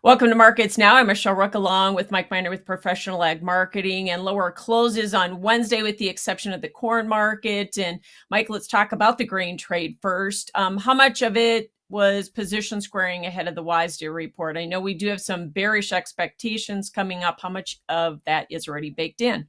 Welcome to Markets Now. I'm Michelle Rook along with Mike Miner with Professional Ag Marketing, and lower closes on Wednesday with the exception of the corn market. And Mike, let's talk about the grain trade first. How much of it was position squaring ahead of the WISDA report? I know we do have some bearish expectations coming up. How much of that is already baked in?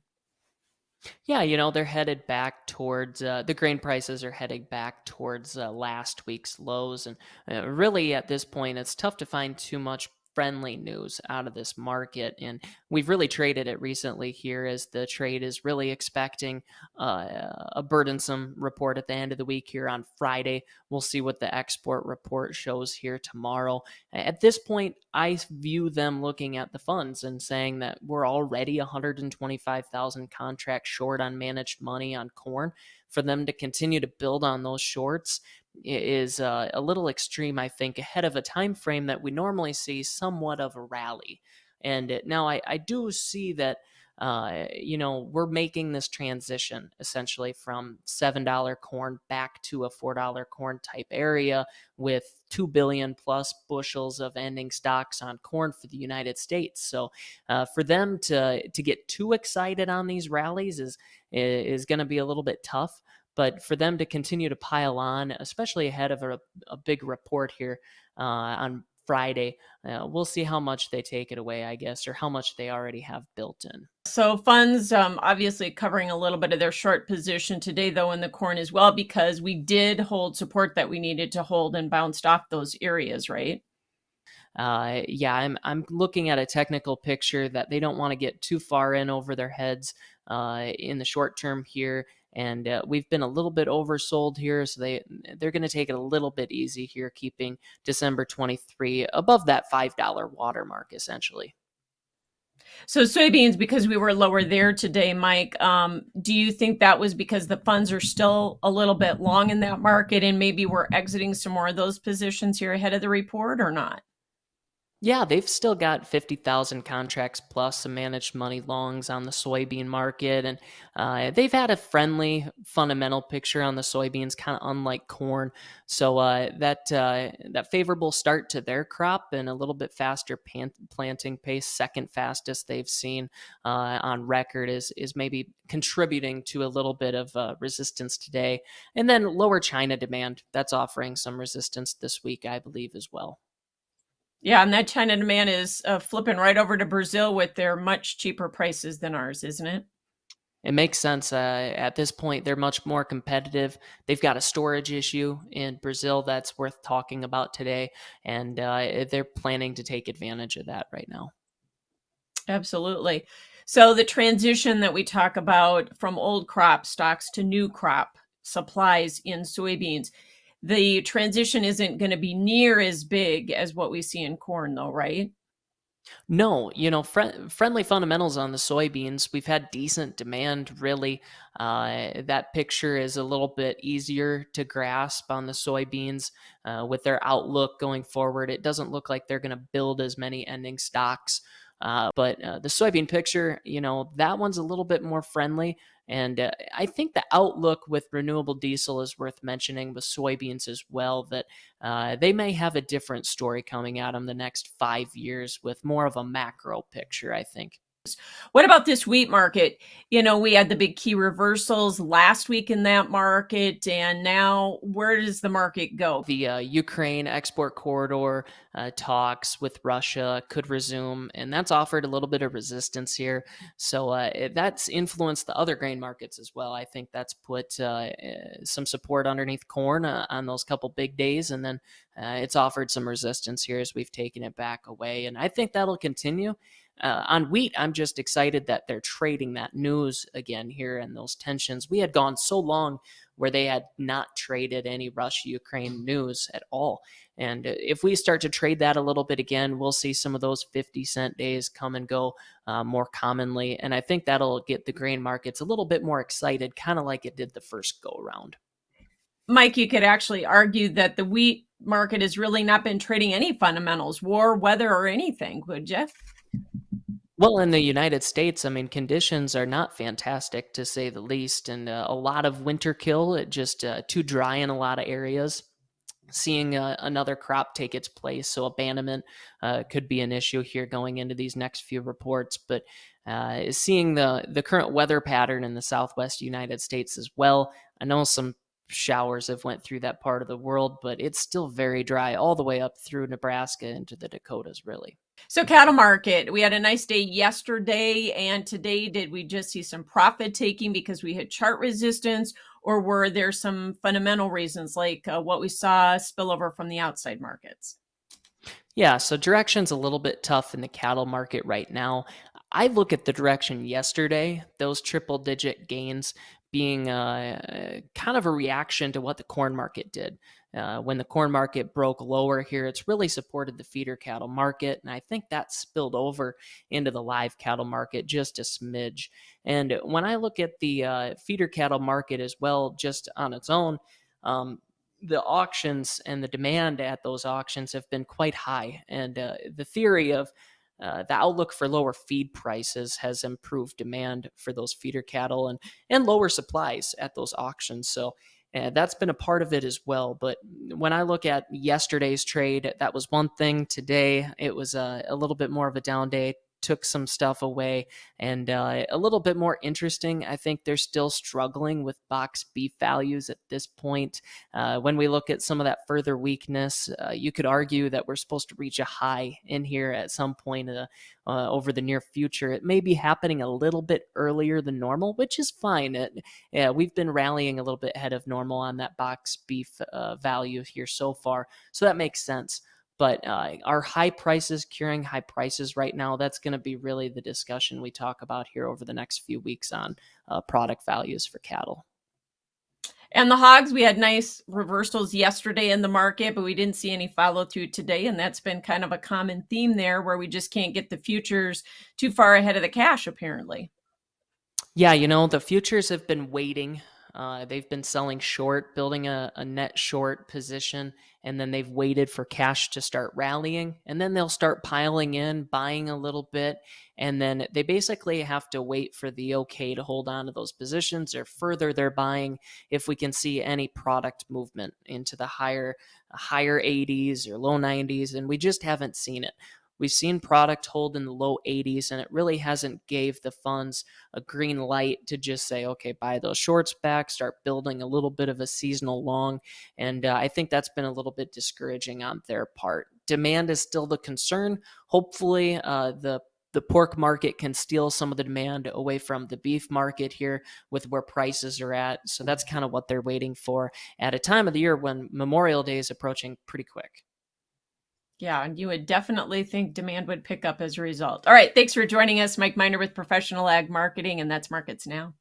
Yeah, they're headed back towards the grain prices are heading back towards last week's lows. And really, at this point, it's tough to find too much friendly news out of this market. And we've really traded it recently here as the trade is really expecting a burdensome report at the end of the week here on Friday. We'll see what the export report shows here tomorrow. At this point, I view them looking at the funds and saying that we're already 125,000 contracts short on managed money on corn. For them to continue to build on those shorts is a little extreme, I think, ahead of a time frame that we normally see somewhat of a rally. And now I do see that we're making this transition essentially from $7 corn back to a $4 corn type area with 2 billion plus bushels of ending stocks on corn for the United States. So for them to get too excited on these rallies is going to be a little bit tough. But for them to continue to pile on, especially ahead of a big report here on Friday, we'll see how much they take it away, I guess, or how much they already have built in. So funds obviously covering a little bit of their short position today, though, in the corn as well, because we did hold support that we needed to hold and bounced off those areas, right? Yeah, I'm looking at a technical picture that they don't want to get too far in over their heads in the short term here, and we've been a little bit oversold here, so they're going to take it a little bit easy here, keeping December 23 above that $5 watermark essentially. So soybeans, because we were lower there today, Mike, do you think that was because the funds are still a little bit long in that market and maybe we're exiting some more of those positions here ahead of the report or not? Yeah, they've still got 50,000 contracts plus some managed money longs on the soybean market. And they've had a friendly fundamental picture on the soybeans, kind of unlike corn. So that favorable start to their crop and a little bit faster planting pace, second fastest they've seen on record, is maybe contributing to a little bit of resistance today. And then lower China demand, that's offering some resistance this week, I believe, as well. Yeah, and that China demand is flipping right over to Brazil with their much cheaper prices than ours, isn't it? It makes sense. At this point, they're much more competitive. They've got a storage issue in Brazil that's worth talking about today, and they're planning to take advantage of that right now. Absolutely. So the transition that we talk about from old crop stocks to new crop supplies in soybeans, the transition isn't going to be near as big as what we see in corn, though, right? No, friendly fundamentals on the soybeans. We've had decent demand, really. That picture is a little bit easier to grasp on the soybeans with their outlook going forward. It doesn't look like they're going to build as many ending stocks. But the soybean picture, that one's a little bit more friendly. And I think the outlook with renewable diesel is worth mentioning with soybeans as well, that they may have a different story coming at them the next 5 years with more of a macro picture, I think. What about this wheat market? We had the big key reversals last week in that market, and now where does the market go? The Ukraine export corridor talks with Russia could resume, and that's offered a little bit of resistance here. So that's influenced the other grain markets as well. I think that's put some support underneath corn on those couple big days, and then it's offered some resistance here as we've taken it back away. And I think that'll continue. On wheat, I'm just excited that they're trading that news again here and those tensions. We had gone so long where they had not traded any Russia Ukraine news at all. And if we start to trade that a little bit again, we'll see some of those 50-cent days come and go more commonly. And I think that'll get the grain markets a little bit more excited, kind of like it did the first go around. Mike, you could actually argue that the wheat market has really not been trading any fundamentals, war, weather, or anything, would you? Well, in the United States, I mean, conditions are not fantastic to say the least, and a lot of winter kill, just too dry in a lot of areas. seeing another crop take its place. So abandonment could be an issue here going into these next few reports. But seeing the current weather pattern in the Southwest United States as well, I know some showers have went through that part of the world, but it's still very dry all the way up through Nebraska into the Dakotas, really. So cattle market, we had a nice day yesterday, and today did we just see some profit taking because we hit chart resistance, or were there some fundamental reasons like what we saw spill over from the outside markets? Yeah, so direction's a little bit tough in the cattle market right now. I look at the direction yesterday, those triple digit gains being kind of a reaction to what the corn market did. When the corn market broke lower here, it's really supported the feeder cattle market. And I think that spilled over into the live cattle market just a smidge. And when I look at the feeder cattle market as well, just on its own, the auctions and the demand at those auctions have been quite high. And the theory of the outlook for lower feed prices has improved demand for those feeder cattle and lower supplies at those auctions. So that's been a part of it as well. But when I look at yesterday's trade, that was one thing. Today, it was a little bit more of a down day. Took some stuff away and a little bit more interesting. I think they're still struggling with box beef values at this point. When we look at some of that further weakness, you could argue that we're supposed to reach a high in here at some point over the near future. It may be happening a little bit earlier than normal, which is fine. Yeah, we've been rallying a little bit ahead of normal on that box beef value here so far, so that makes sense. But are high prices curing high prices right now? That's going to be really the discussion we talk about here over the next few weeks on product values for cattle. And the hogs, we had nice reversals yesterday in the market, but we didn't see any follow through today. And that's been kind of a common theme there where we just can't get the futures too far ahead of the cash, apparently. Yeah, the futures have been waiting. They've been selling short, building a net short position, and then they've waited for cash to start rallying. And then they'll start piling in, buying a little bit. And then they basically have to wait for the okay to hold on to those positions or further their buying if we can see any product movement into the higher 80s or low 90s. And we just haven't seen it. We've seen product hold in the low 80s, and it really hasn't gave the funds a green light to just say, okay, buy those shorts back, start building a little bit of a seasonal long. And I think that's been a little bit discouraging on their part. Demand is still the concern. Hopefully, the pork market can steal some of the demand away from the beef market here with where prices are at. So that's kind of what they're waiting for at a time of the year when Memorial Day is approaching pretty quick. Yeah, and you would definitely think demand would pick up as a result. All right, thanks for joining us, Mike Miner with Professional Ag Marketing, and that's Markets Now.